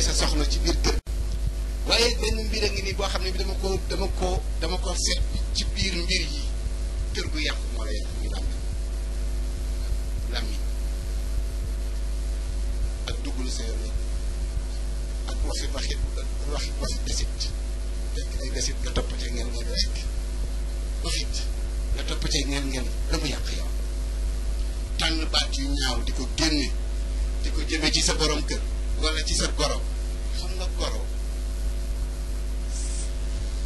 sa soxna ci biir kër waaye benn mbir a ngi nii boo xam ne bi dama ko seet ci biir mbir yi kër gu yàqu moo la yàqu muy làmmiñ ak duggulu sa yoon ak waxi desit fekk ay desit nga topp ca ngeen rek waxit nga topp ca ngeen la mu yàq yow tànn baat yu ñaaw di ko génne di ko jëme ci sa borom kër wala ci sa goro xam nga goro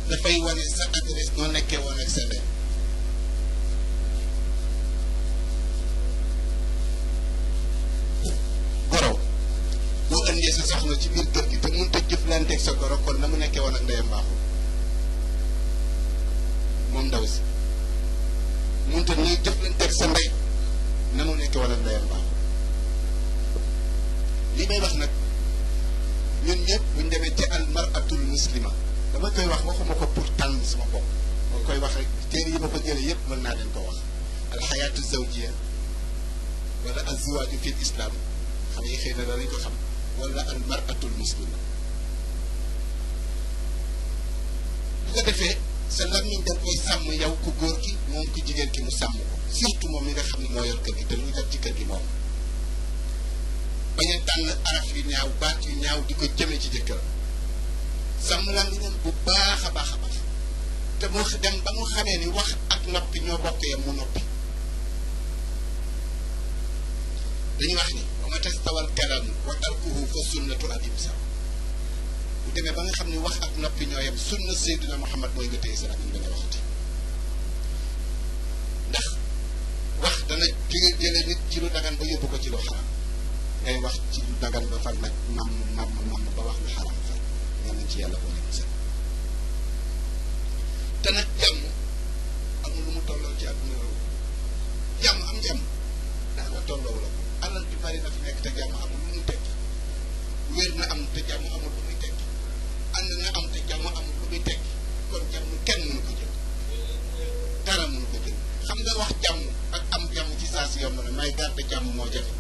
dafay wane sa adresse noo nekkee woon ak sa leen goro boo indee sa soxna ci biir kër gi te mënut a jëflanteeg sa goro kon na mu nekkee woon ak ndeyam baaxul moom ndaw si mënut a ñuy jëflanteeg sa ndey na mu nekkee woon ak ndeyam baaxul li may wax nag ñun ñëpp buñ demee ci al maratul muslima dama koy wax waxuma ko pour tànn sama bopp moo koy wax rek téere yi ma ko jëlee yëpp mën naa leen ko wax alxayaatu zawjiya wala azwaaju fil islam xam yi xëy na danañ ko xam wala al maratul muslima bu ko defee sa làmmiñ da koy sàmm yow ku góor ki moom ku jigéen ki mu sàmm ko surtout moom mi nga xam ne moo yor kër gi te lu jot ci kër gi moom bañ a tànn araf yu ñaaw baat yu ñaaw di ko jëme ci jëkkër sàmm làmmiñam bu baax a baax a baax te mu dem ba mu xamee ni wax ak noppi ñoo bokk yam mu noppi dañuy wax ni wa ma tastawal kalaamu wa tarkuhu fa sunnatu adim saw bu demee ba nga xam ne wax ak noppi ñoo yem sunna Seydina Muhammad mooy nga téye sa làmmiñ ba nga waxati ndax wax dana jële nit ci lu dagan ba yóbbu ko ci lu xaram ngay wax ci lu dagan ba far nag mam ba wax lu xaram far nga nañ ci yàlla boo leen seen te nag jàmm amul lu mu tolloo ci àdduna réew jàmm am jàmm daana tolloo la ko alal bi bari na fi nekk te jàmm amul lu muy tekki wér na am te jàmm amul lu muy tekki ànd na am te jàmm amul lu muy tekki kon jàmm kenn mënu ko jël dara mënu ko jël xam nga wax jàmm ak am jàmm ci saa si yomb na may gàtte jàmm moo jafe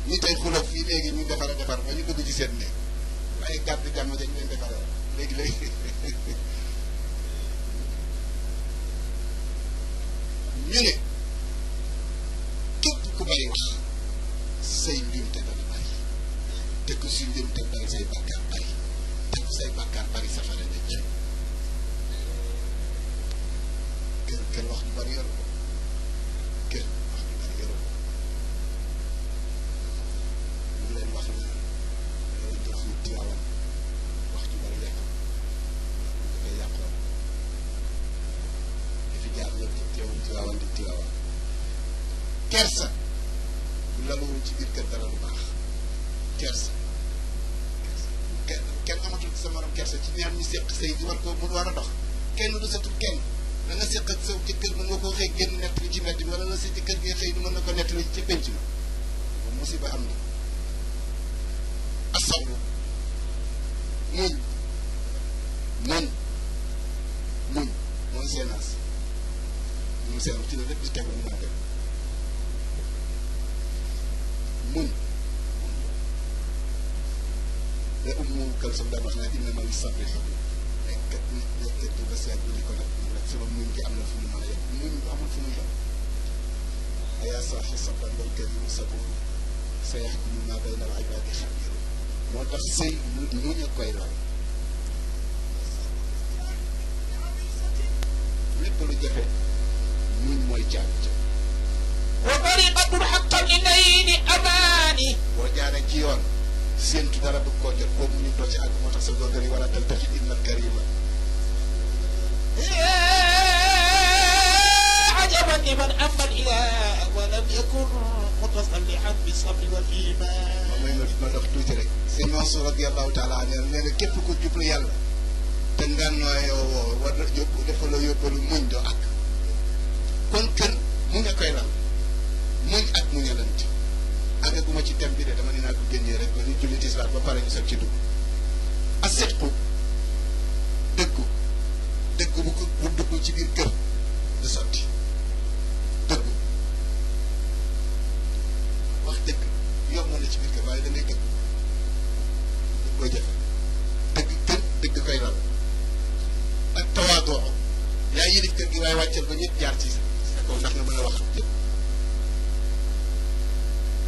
ñi tey xuloo fii léegi ñu defar ba ñu dugg ci seen néeg waaye gàtt jàmm dañ leen defar léegi ñu ne képp ku bari wax say njuumte dana bari te ku si njuumte bari say bàkkaar bari te ku say bàkkaar bari safara la jëm kër wax ju bari yoru ko kër wax ju bari yoru ko mu leen wax na jox ñu tiwaawan wax ju bari yàqu dafay yàqoon di fi jaar ñëpp ci tiwaawan di tiwaawan kersa bu laloo ci biir kër dara lu baax kersa kenn amatul sa morom kersa ci ñaar ñu seq sëy di war ko mun war a dox kenn du satul kenn da nga seq ak sa jëkkër mën nga koo xëy génn nettali ci mbedd bi wala la sa jëkkër gi xëy du mën na ko nettali ci penc ma moom musiba am na asabru muñ mooy seenaas moom seen ci la lépp di tegu mu dem muñ la Ummu Kalsum daan wax naa innama li sabri xadu kat nit ba seet bi di ko nag sama muñ gi am na fu mu mën a yem muñ amul fu mu yem ayaa saaxi sabran wal karimu sabuur sa yaxkumu maa bayna al ibaadi xabiir moo tax sëy muñ a koy lal lépp lu jafe muñ mooy caabi ca wa tariqatul haqqan ilayni amaani boo jaaree ci yoon séentu dara bëgg koo jot boobu ñu doo ci àgg moo tax sa góorgër yi war a taltafit inna karima ajaban liman amma al-ilaha wa lam yakun mutasallihan bi sabri wal iman moom mooy ma dox tuuti rek sëñ Mansour radiyallahu taala anhu nee na képp ku jublu yàlla te nga nooyoo war na yóbbu dafa la yóbbalu muñ doo àgg kon kër muñ a koy lal muñ ak muñalante àggaguma ci thème bi de dama ne naa ko génnee rek ba ñu julli tisbaar ba pare ñu soog ci dugg asetku dëggu bu dugg ci biir kër du sotti dëggu wax dëgg yomb na ci biir kër waaye da ngay dëgg koy jafe dëgg kër dëgg koy lal ak tawaadoo yaa yilif kër gi waaye wàccal ba ñëpp jaar ci sa kaw ndax nga mën a wax ak ñëpp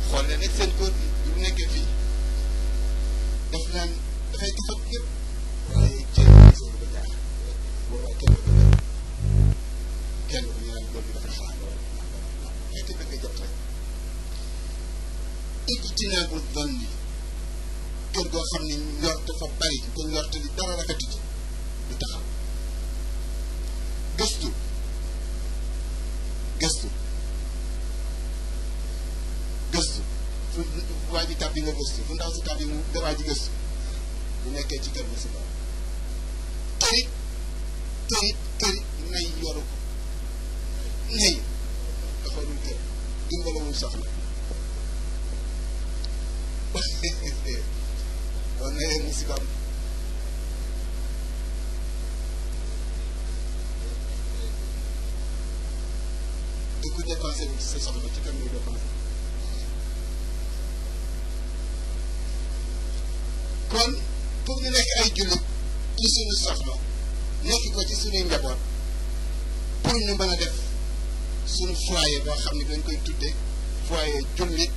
xool leen rek seen góor bi bu nekkee fii daf naan dafay defar yëpp waaye cër bi soo ko jaar boobaa kenn du ko kenn du ñu naan góor bi dafa xaar fekk dëgg jot rek ijtinaabul zanni kër goo xam ne njort dafa bari te njort li dara rafetu ci du taxaw gëstu fu waa ji tàbbi nga gëstu fu ndaw si tàbbi mu nga waa ji gëstu bu nekkee ci kër gi si loolu kërit nay yoru ko nay dafa dul kër dimbalawul soxla kon na leen musiba am te ku dépensé wu ci sa soxla ci kan muy dépensé kon pour ñu nekk ay jullit ci suñu soxla nekk ko ci suñuy njaboot pour ñu mën a def suñu foyer boo xam ne dañ koy tudde foyer jullit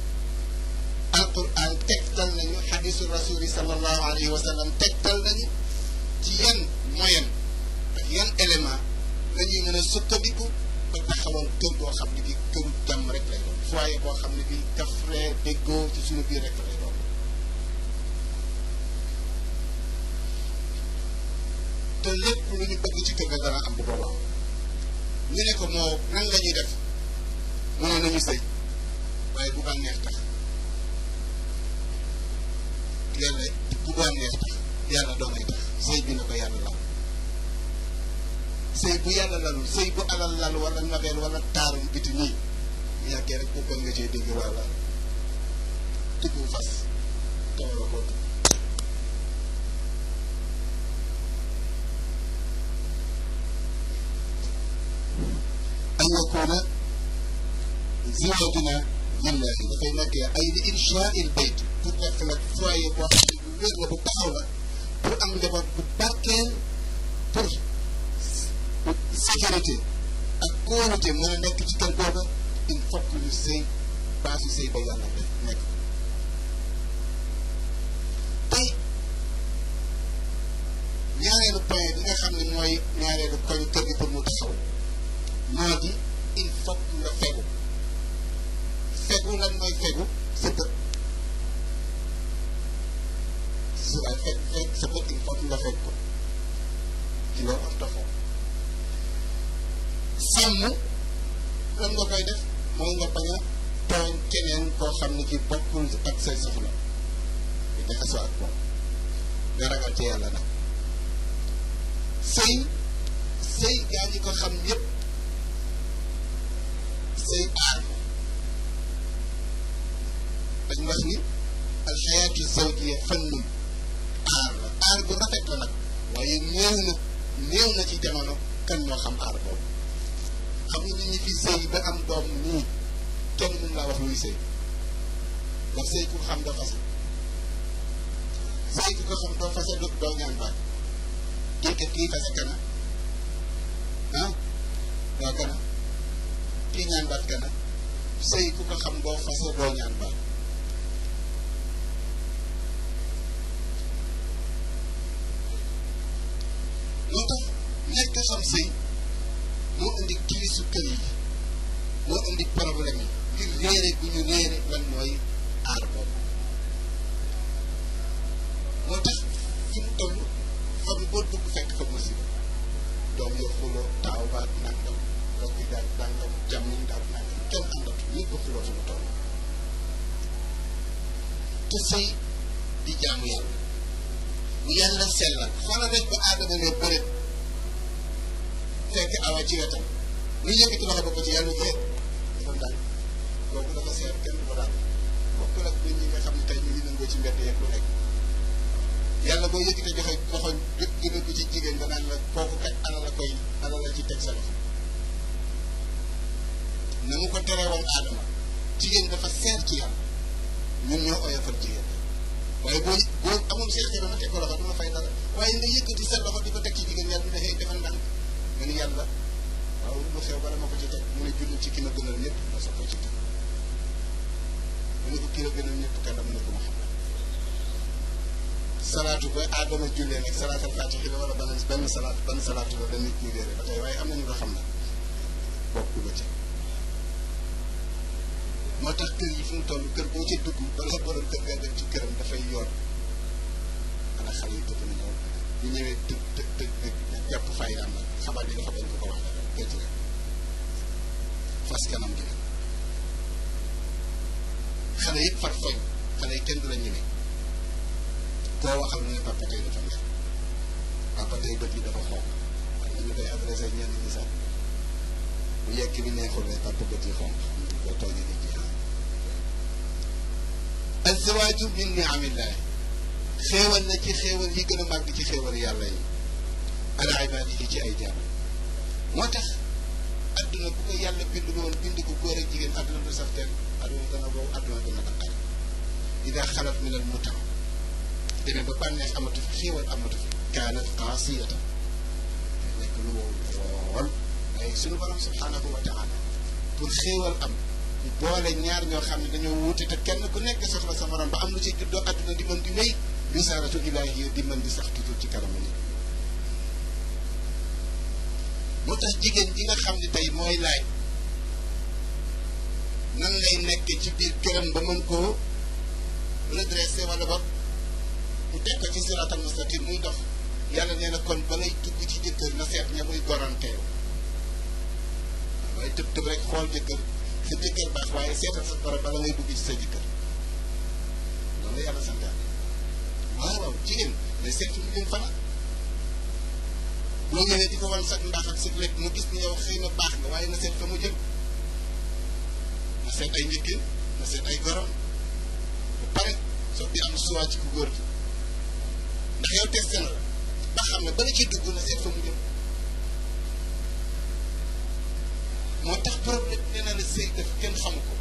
alquran tegtal nañu xadisu rasuli sallallahu alayhi wa sallam tegtal nañu ci yan moyen ak yan élément la ñuy mën a sukkandiku ba taxawal kër boo xam ne bi këru jàmm rek lay doon foyer boo xam ne bi kafree déggoo ci suñu biir rek lay doon te lépp lu ñu bëgg ci kër ga dana am bu boobaa ñu ne ko moo nan la ñuy def mu ne nañu sëy waaye bu bànneex tax yàlla bu bànneex tax yàlla doomay tax sëy bi na ko yàlla lal sëy bu yàlla lalul sëy bu alal lal wala nabeel wala taarum biti nii yàggee rek bokkal nga cee dégg wala tuggu fas tawala ko an yakuna ziwaajuna lillahi dafay nekkee ay li inshaa il bayt pour nekk nag foyer boo xam ne bu wér la bu taxaw la pour am njaboot bu barkeel pour sécurité ak kóolute mën a nekk ci kër googa il faut que ñu sëy baasu sëy ba yàlla def nekk tey ñaareelu point bi nga xam ne mooy ñaareelu koñu kër gi pour mu taxaw moo di il faut que nga fegu lan mooy fegu sa bët su waay fekk sa bët il faut que nga fekk ko ci loo am taxaw sàmm lan nga koy def mooy nga bañ a tooñ keneen koo xam ne ci bokkul ak say soxla di jaxasoo ak moom nga ragal ci yàlla nag sëy gaa ñi ko xam ñëpp sëy aar dañ wax ni alxayaatu zawjiya fannun aar bu rafet la nag waaye néew na ci jamono kan moo xam aar boobu xam nga nit ñi fi sëy ba am doom nii kenn mën laa wax luy sëy ndax sëy ku xam doo fase sëy ku ko xam doo fase doo ñaan baat kii fase kana doo kana kii ñaan baat kana sëy ku ko xam doo fase doo ñaan baat moo tax ñàkk xam sëy moo indi kilisu kër yi moo indi problème yi ngir réere bu ñu réere lan mooy aar boobu moo tax fi mu toll famille boo dugg fekk fa musiba doom yoo xuloo taaw baat nangam rokki daal nangam jàmmiñ daal nangam kenn àndatu ñëpp a xuloo fi mu toll te sëy di jaamu yàlla bu yàlla sellal xoolal rek ba aadama ne bëreet fekk awa ci wetam lu yëkkati loxo ba ko ci yàlla fekk dafa ndànk kooku dafa seet kenn du ko daal bokk nag nit ñi nga xam ne tey ñu ngi nangoo ci mbedd yeeg lu nekk yàlla boo yëkkati joxe loxo jëme ko ci jigéen ba naan la kooku kat ana la ci teg sa loxo na mu ko teree woon aadama jigéen dafa seet ci yàlla ñun ñoo oyofal jigéen waaye boo amoon moom Cheikh Ibrahima ma teg ko loxo du ma fay dara waaye nga yëkkati sa loxo di ko teg ci jigéen ñaar mu ne xëy defal ndànk nga ni yàlla waaw lu xew bala ma ko ci teg mu ne jullit ci ki ma gënal ñëpp ma soog ko ci teg mu ne ko ki la gënal ñëpp kan la mu ne ko Muhammad salaatu ba Adama jullee nag salaatal faatihi la wala benn salaatu la da nit ñi réere ba tey waaye am na ñu ko xam ne bokku ba ci moo tax kër yi fu mu toll kër boo ci dugg bala borom kër gaa dem ci këram dafay yoon ana xale yi tëdd na ñëw bu ñëwee të jàpp faydaam nag xabaar bi dafa bañ ko wax dara gëj nga fas kanam gi nag xale yëpp far foñ xale yi kenn du la ñeme koo waxal mu ne papa tey dafa mer papa tey bët yi dafa xonq xam nga ñu koy adressé ñenn ñi sax bu yekk bi neexul ne papa bët yi xonq xam nga koo tooñee nit ñi alzawaaju min niamillah xéewal na ci xéewal yi gën a màgg ci xéewal yàlla yi ala ibaadihi ci ay jaam moo tax adduna bu ko yàlla bind woon bind ko góor ak jigéen adduna du saf teen adduna dana boobu adduna dana naqari ida xalat min al mutam demee ba bànneex amatu fi xéewal amatu fi kaanat qaasiyatan nekk lu wow lool waaye suñu borom subhanahu wa taala pour xéewal am boole ñaar ñoo xam ne dañoo wuute te kenn ku nekk soxla sa morom ba am lu ci juddoo adduna di mën di wéy risaaratu ilaahi di mën di sax toujours ci kanamu nit moo tax jigéen ji nga xam ne tey mooy laaj nan lay nekk ci biir këram ba mën koo redressé wala boog mu teg ko ci siraatal mustaqim muy dox yàlla nee na kon ba lay dugg ci jëkkër na seet ña muy goranteel waaye tëb tëb rek xool jëkkër sa jëkkër baax waaye seetal sa borom bala ngay dugg ci sa jëkkër loolu la yàlla santaane waaw waaw jigéen day seet fi mu jëm fana boo ñëwee di ko wan sag mbaax ak sag lekk mu gis ni yow xëy na baax nga waaye na seet fa mu jëm na seet ay njëkkeen na seet ay gorom ba pare soo di am suwaa ci ku góor gi ndax yow testé na la ba xam ne bala ciy dugg na seet fa mu jëm moo tax problème nee na la sëy def kenn xamu ko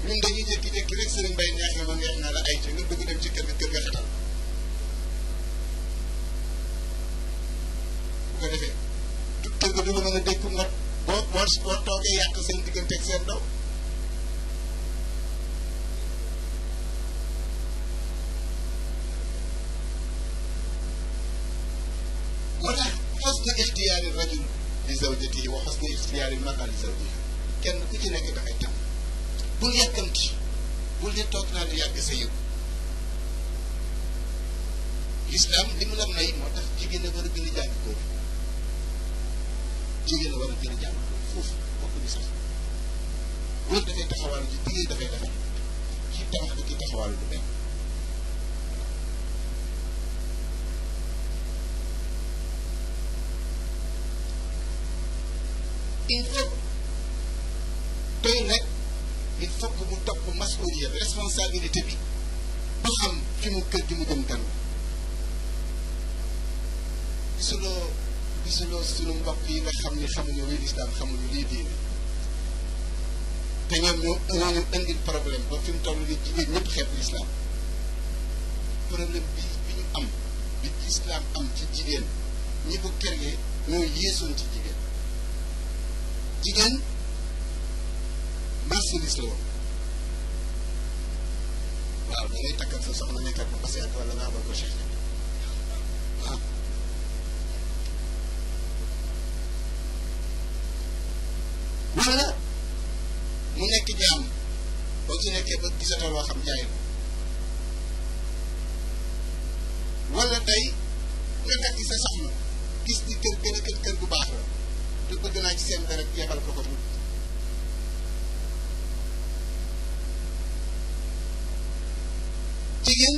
ñun dañuy jékki-jékki rek sëriñ Mbay neex nga ma neex naa la ay ci nga dugg dem ci kër ga xatal bu ko defee kër ga du la mën a dékku nga boo toogee yàq seen diggante ak seen daw moo tax xusnu ixtiyaari rajul li zawjatihi wa xusnu ixtiyaari mar'a li zawjiha kenn ku ci nekk dafay tàmm bul yàkkamti bul ne toog naa lu yàgg sa yëg lislaam li mu la may moo tax jigéen a war a gën a jàng góor jigéen a war a gën a jàng góor foofu bokk ñu sax góor dafay taxawaalu ci jigéen dafay defar kii tabax da kii taxawaalu du benn il faut tey nag il faut que mu topp masuuliya responsabilité bi ba xam fi mu kër gi mu jëm kan gisuloo sunu mbokk yi nga xam ni xamuñu luy lislaam xamuñu luy diine te ñoom ñoo indil problème ba fi mu toll ni jigéen ñëpp xeeb lislaam problème bi ñu am bi lislaam am ci jigéen ñi ko créé ñoo yéesoon ci jigéen jigéen marchandise la woon waaw da ngay takkal sa soxna nekkat ba passé ak wala nga abal ko cheikh waaw wala mu nekk jaam boo ci nekkee ba gisatoo loo xam jaay la wala tey nga nekk sa soxna gis ni kër bu baax la te bëgg naa ci seen deret yebal ko ko jigéen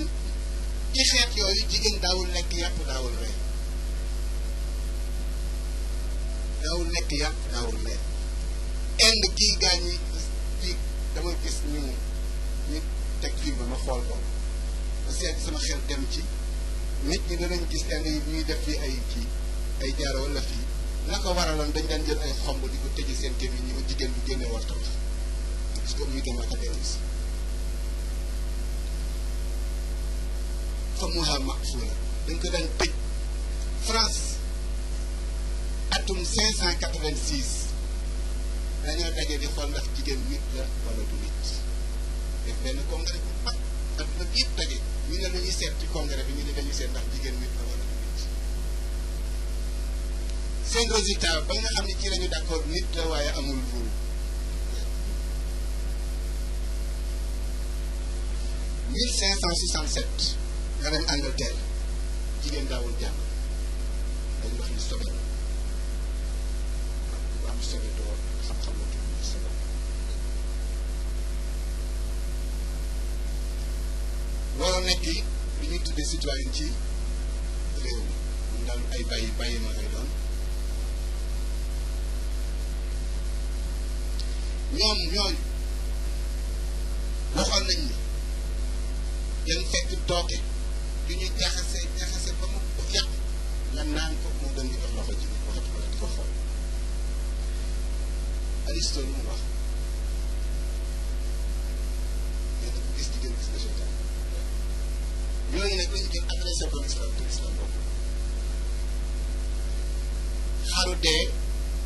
ci xeet yooyu jigéen daawul lekk yàpp daawul rey daawul lekk yàpp daawul rey ind kii gaa ñi kii dama gis ñu teg fii ba ma xool ko ba seet sama xel dem ci nit ñi danañ gis ind yi ñuy def fii ay kii ay jaaro wala fii la ko waraloon dañ daan jël ay xomb di ko tëje seen kër yi ñi ma jigéen bu génnee war tamit gis ko muy dem ak a dellu si abwaabuha maqfuula dañ ko daan tëj France atum 586 dañoo daje di xool ndax jigéen nit la wala du nit def benn congrès bu mag adduna bi yëpp daje ñu ne lu ñuy seet ci congrès bi ñu ne dañuy seet ndax jigéen nit la wala du nit seen résultat ba nga xam ne ci lañu d'accord nit la waaye amul rôle 1567 nga dem Angleterre jigéen daawul jàng dañu wax ni sobe la bu am sobe door xam-xam la tudd ni sobe loolu nekk li ñuy tuddee citoyen ci réew mi mun daal ay bàyyi ma ay doon ñoom ñooñu waxoon nañ ni yan fekk tooke yu ñu jaxase ba mu yàq nga naan ko moo gën di jox loxo jigéen waxatu ko di ko xool Aristote lu mu wax nee na ku gis jigéen gis nga seytaan yooyu nag lañu jël adressé ko l'islam te l'islam bokk xaru dee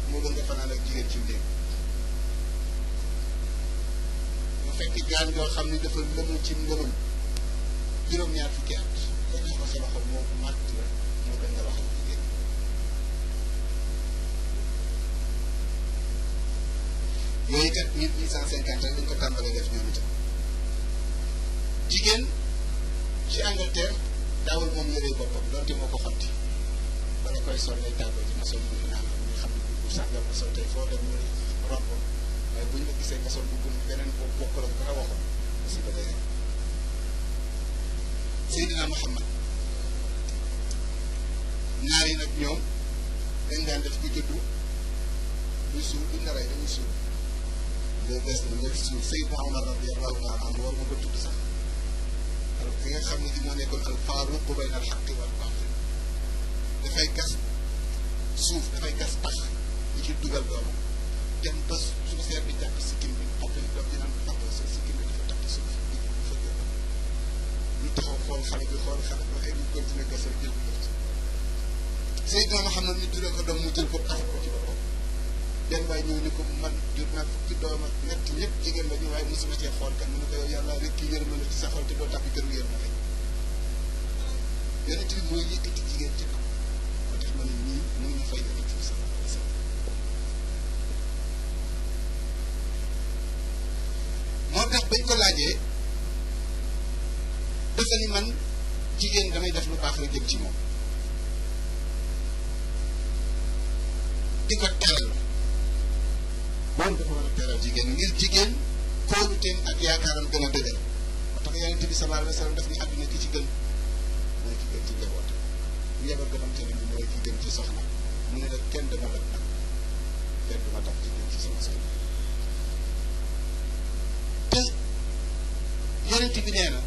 moo gën nga fanaan ak jigéen ci néeg mu fekk gaan yoo xam ni dafa lëmu ci ngëmam juróom-ñaar fukki at nga jox ma sa loxo moo màtt la moo gën nga wax ak jigéen yooyu kat 1850 dañ ko tàmbalee def ñoom itam jigéen ci Angleterre daawul moom yëree boppam donte moo ko xotti bala koy sol lay tàggoo ci ma sol bu naan ñu xam ne bu sàngam ma sol tey foo dem ñu romb waaye bu ñu la gisee nga sol bu beneen boobu bokkul ak ba waxoon aussi ba day Seydina Muhammad ñaari nag ñoom dañ daan def ko juddu luy suul duñ la rey dañuy suul les des na nga suul Seydina Omar radiyallahu taala anhu war nga ko tudd sax alors ki nga xam ne di moo nekkoon al faaruq bayna al haqqi wal baatil dafay gas suuf dafay gas pax ñu ci dugal doomam dem ba suuf seer bi jàpp sikkim bi papa yi doom dinaan ko sa sikkim bi dafa takk suuf bi fa gën ñu taxaw xool xale bi waxee ñu continué gasal jël ko def ci Seydina Muhammad ñu tuddee ko doom mu jël ko tax ko ci boppam benn waaye ñëw ni ko man jur naa fukki doom ak ñett ñëpp jigéen la ñu waaye mosuma cee xool kan mu ne ko yow yàlla rek kii yërma la ci sa xol te doo tàbbi këru yërma la yonent bi mooy yëkkati jigéen ci kaw moo tax ma ne ñii mënuñu fay yonent bi sallallahu alayhi wa sallam moo tax bañ ko laajee dafa ni man jigéen damay def lu baax rek jëm ci moom di ko teral moom dafa war a teral jigéen ngir jigéen kóoluteem ak yaakaaram gën a dëgër moo tax yonent bi sallallahu alayhi wa sallam daf ni àdduna ki ci gën mooy ki gën ci njaboot bu yebal gënam te bi mooy ki gën ci soxna mu ne nag kenn dama dab nag kenn dama dab ci gën ci sama soxna te yonent bi nee na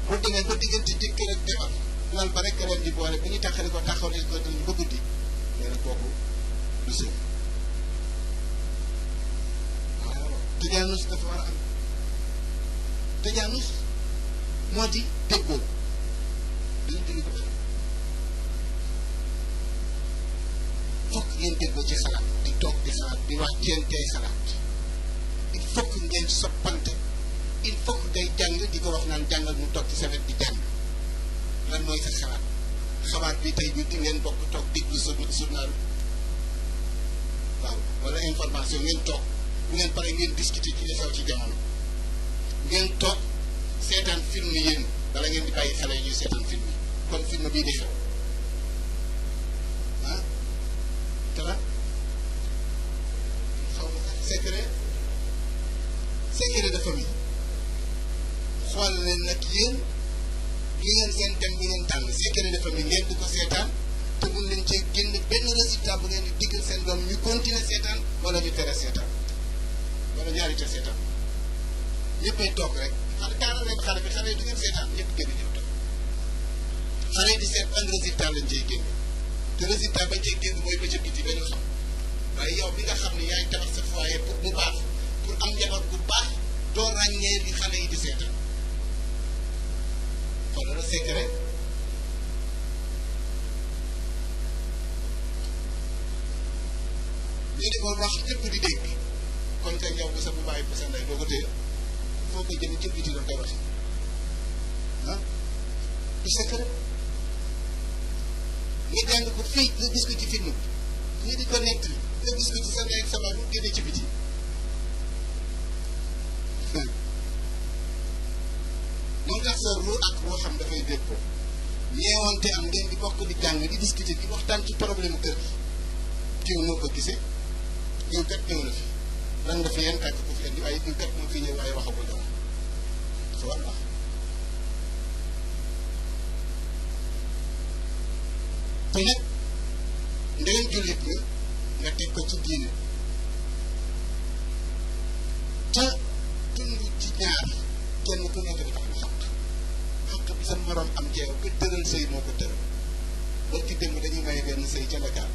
bu demee ba diggante jëkkër ak jabar lal ba rek ren di boole bi ñu taxali ko taxawal ko dañu ba guddi nee na kooku du sëy waaw tajaanus dafa war a am tajaanus moo di déggoo dañu jóge ko fokk ngeen déggoo ci xalaat di toog di xalaat di wax ceen tey xalaat il faut que ngeen soppante il faut que day jàng di ko wax naan jàngal mu toog ci sa wet di jàng lan mooy sa xalaat xabaar bi tey ñu di ngeen bokk toog déglu journal waaw wala information ngeen toog bu ngeen pare ngeen discuter ci li xew ci jamono ngeen toog seetaan film yéen bala ngeen di bàyyi xale yi ñuy seetaan film yi kon film bii di xew ah te la xaw ma secret de famille xool leen nag yéen li ngeen seen thème bu ngeen tànn secret de famille ngeen di ko seetaan te mun leen cee génn benn résultat bu ngeen di diggal seen doom ñu continuer seetaan wala ñu tere seetaan wala ñaari te seetaan ñëppay toog rek xale taaral leen xale bi xale yi du ngeen seetaan ñëpp génn ñëw toog xale yi di seet ban résultat lañ cey génn te résultat bañ cey génn mooy ba ca biti dañu xam waaye yow bi nga xam ne yaay tabax sa foyer pour bu baax pour am njaboot bu baax doo ràññee li xale yi di seetaan xoolal wala secret ñu di ko wax ñëpp di dégg kon kay yow bu sa bu bàyyi bu sa ndey doo ko téye foo ko jëlee ci biti doon koy wax ah du secret nga jàng ko fii nga gis ko ci film bi ñu di ko nett nga gis ko ci sa ndey ak sa baay bu génnee ci biti moo tax sa ruu ak boo xam dafay dégg ko ñeewante am ngeen di bokk di jàng di discuter di waxtaan ci problème kër gi jiw moo ko gisee jiw kat ñëw na fi lan nga fi yéen kàkk ko fi indi waaye jiw kat moo fi ñëw waaye waxagul dara dafa war wax te nag ndegem jullit ñi nga teg ko ci diine te dund ci ñaar kenn ku nekk dafa am xaq bi sa morom am jeew ko tëral sëy moo ko tëral ba ci démb dañuy may benn sëy ca Dakar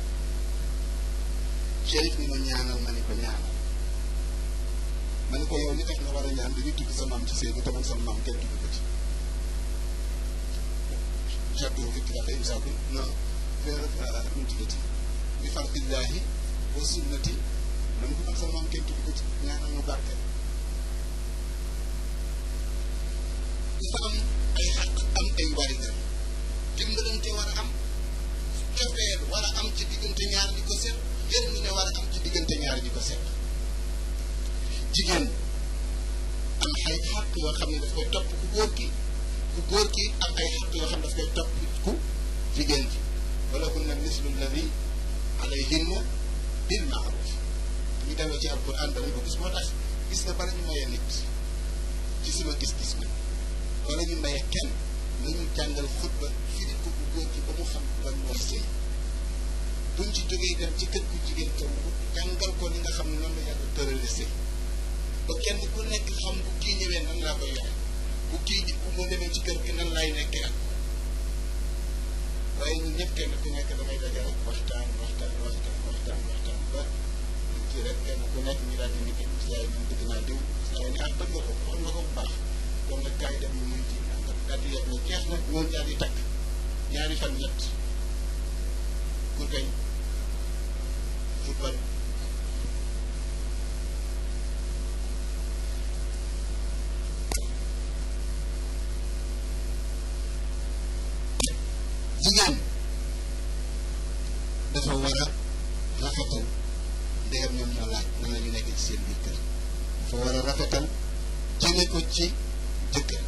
Chérif ni ma ñaanal ma ni ko ñaanal ma ni ko yow li tax nga war a ñaan dañuy tudd sa maam ci sëy bi te man sama maam kenn tudd ko ci jaddu fikki dafay isaku non nu tuddati bi fardillahi wa sunnati man ko ak sama maam kenn tudd ko ci ñaanal mu barke dafa am ay xaq am ay warigar dimbalante war a am cofeel war a am ci diggante ñaar ñi ko seet yërmande war a am ci diggante ñaar ñi ko seet jigéen am ay xaq yoo xam ne daf koy topp ku góor ki am ay xaq yoo xam ne daf koy topp ku jigéen ji wala kunna mislu alladi alayhinna bil maaruf ñu demee ci alquran danañ ko gis moo tax gis nga bala ñu mayee nit ci sama gis-gis ma wala ñu mayee kenn nañu jàngal xutba firi ko bu góor gi ba mu xam lan mooy sëy buñ ci jógee dem ci kër gu jigéen kaw jàngal ko li nga xam ne noonu la yàlla tërale sëy ba kenn ku nekk xam bu kii ñëwee nan laa koy yore bu kii ji bu ma demee ci kër gi nan laay nekkee ak waaye ñun ñëpp kenn ku nekk damay daje rek waxtaan ba ci rek kenn ku nekk ñu daal di nit ci yaay man bëgg naa diw saa ni bëgg nga ko wax nga ko bu baax kon nag kaay dem ñu muy ci daal di yegg ne jeex na ñoom daal di takk ñaari fan ñett pour kañ football jigéen dafa war a rafetal ndegam ñoom ñoo laaj nan la ñu nekk ci seen biir kër dafa war a rafetal jëme ko ci jëkkër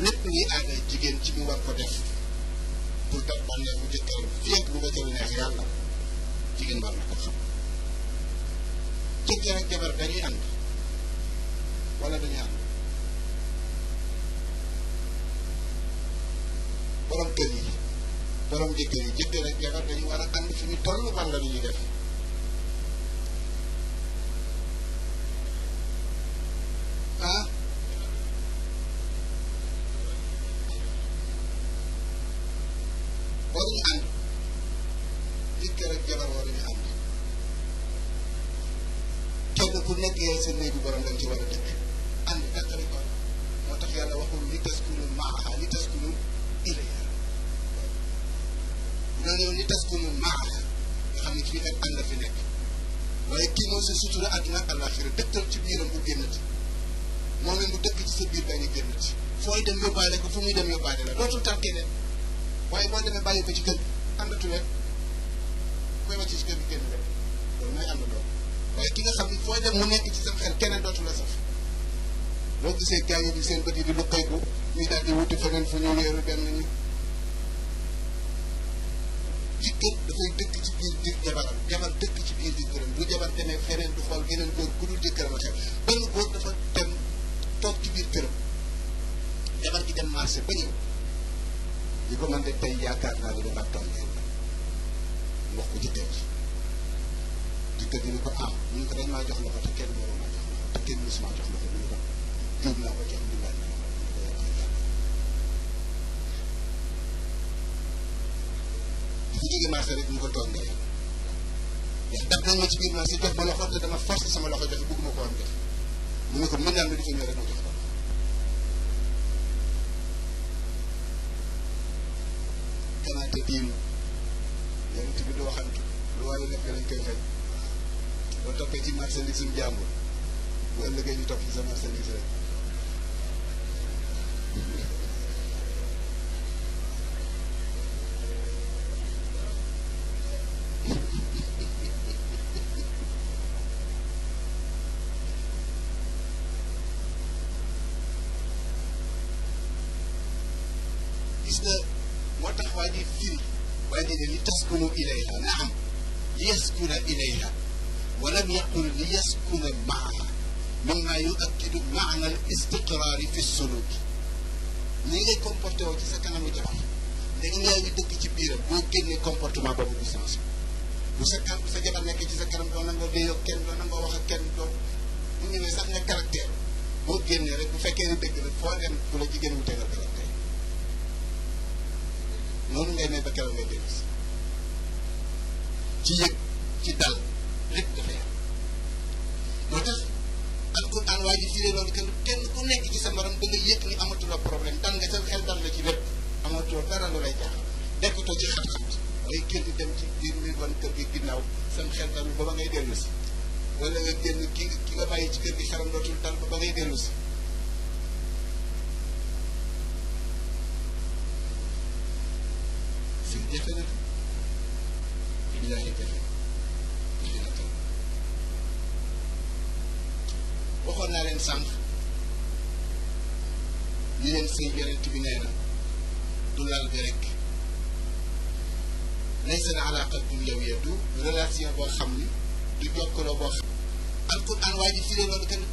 lépp luy aada jigéen ci mu war ko def pour dab bànneexu jëkkër fii ak lu ko jël neex yàlla jigéen war na ko xam jëkkër ak jabar dañuy ànd wala dañuy ànd borom kër yi borom jëkkër yi jëkkër ak jabar dañu war a ànd fi ñu toll wala lu ñuy def ah waruñu ànd jëkkër ak jabar waruñu ànd kenn ku nekk yaay sa néegu borom dañ ci war a dëkk ànd takkali ko moo tax yàlla waxul li taskunu maaha li taskunu ilayha nga ñëw li taskunu maaha nga xam ne fii nag ànd fi nekk waaye kii mooy sa sutura àdduna ak àllaaxira dëkkal ci biiram bu génnati moom leen bu dëkk ci sa biir bañ a génnati fooy dem yóbbaale ko fu muy dem yóbbaale la dootul tal keneen waaye boo demee bàyyi ko ci kër gi àndatu rek koy wàcc ci kër gi génn rek loolu mooy àndandoo waaye ki nga xam ne fooy dem mu nekk ci sa xel keneen dootu la saf boo gisee gars yi di seen bët yi di luqeeku ñuy daal di wuti feneen fu ñu wéeru dem nañu jëkkër dafay dëkk ci biir di jabaram jabar dëkk ci biir di gërëm bu jabar demee feneen du xool geneen góor ku dul jëkkëram a xew benn góor dafa dem toog ci biir këram jabar gi dem marché ba ñëw li ko man de tey yaakaar naa ne dama toll wax ko jëkkër ji jëkkër ji ni ko am ñu ko dañ maa jox loxo te kenn moo maa jox loxo te kenn musuma jox loxo ñu ko jóg naa ko jox billaay na ko dafa jóge marché rek ñu ko toog ndey daf nañ ma ci biir marché jox ma loxo te dama forcé sama loxo joxe bëgguma ko am jox mu ne ko mbindaan mi dafa ñëw rek mu jox ko kanaate diinu yonent bi du waxantu lu waaye nekk lañ koy fay boo toppee ci marchandise suñu jàmbur bu ëllëgee ñu topp ci sa marchandise rek gis nga moo tax waa ji firi waa ji ne li taskunu ilayha naam li yaskuna ilayha walam yaqul li yaskuna maaha mimma yuakkidu maana al istiqraari fi suluki ni ngay comporté woo ci sa kanamu jabar léegi yaa ngi dëkk ci biiram boo génnee comportement boobu du sens bu sa jabar nekk ci sa kanam doo nangoo déyoo kenn doo nangoo wax ak kenn doo bu ñu ne sax nga caractère boo génnee rek bu fekkee ne dëgg la foo dem bu la jigéen wu tegal caractère noonu ngay ne ba keroog ngay dellu si ci yëg ci dal rek dafa yam moo tax alquran waa ji firee loolu kenn ku nekk ci sa morom da nga yëg ni amatuloo problème dal nga sa xel dal la ci lépp amatuloo dara lu lay jaaxal nekkatoo ci xat-xat ngay génn dem ci biir mi wan kër gi ginnaaw sam xel dal ba ba ngay dellu si wala nga génn ki nga bàyyi ci kër gi xelam dootul dal ba ba ngay dellu si jafe na billaahi jafe na waxoon naa leen sànq li leen sëy yonent bi nee na du lal bi rek laysa al alaqa dunyawiyya du relation boo xam ni du jokkaloo boo xam alquran waa ji firee loolu kenn